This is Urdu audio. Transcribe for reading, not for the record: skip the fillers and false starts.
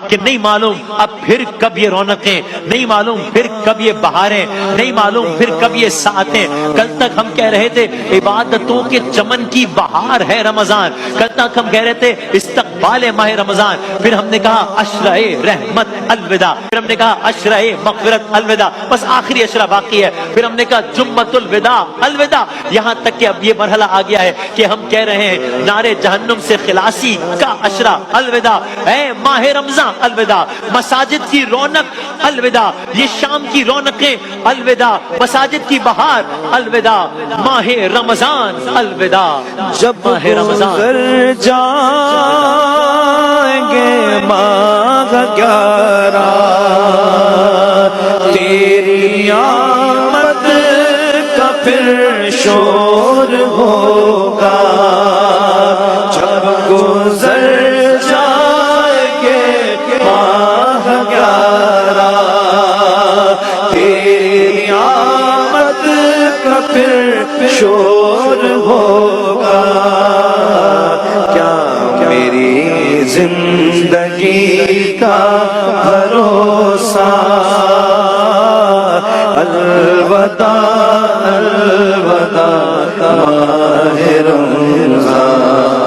کہ نہیں معلوم اب پھر کب یہ رونقیں، نہیں معلوم پھر کب یہ بہاریں، نہیں معلوم پھر کب یہ ساعتیں۔ کل تک ہم کہہ رہے تھے عبادتوں کے چمن کی بہار ہے رمضان، کل تک ہم کہہ رہے تھے استقبال ماہ رمضان، پھر ہم نے کہا عشرہ رحمت الوداع، پھر ہم نے کہا عشرہ مغفرت الوداع، بس آخری عشرہ باقی ہے، پھر ہم نے کہا جمعۃ الوداع الوداع، یہاں تک کہ اب یہ مرحلہ آ گیا ہے کہ ہم کہہ رہے ہیں نارے جہنم سے خلاصی کا عشرہ الوداع، اے ماہ رمضان الوداع، مساجد کی رونق الوداع، یہ شام کی رونقیں الوداع، مساجد کی بہار الوداع، ماہ رمضان الوداع۔ جب گزر جائیں گے ماہ 11 تیری آمد کا پھر شور ہوگا، جب گزر جائیں گے ماہ 11 تیری آمد کا پھر شور ہوگا، کیا میری زندگی کا بھروسہ الوداع الوداع ماہ رمضان۔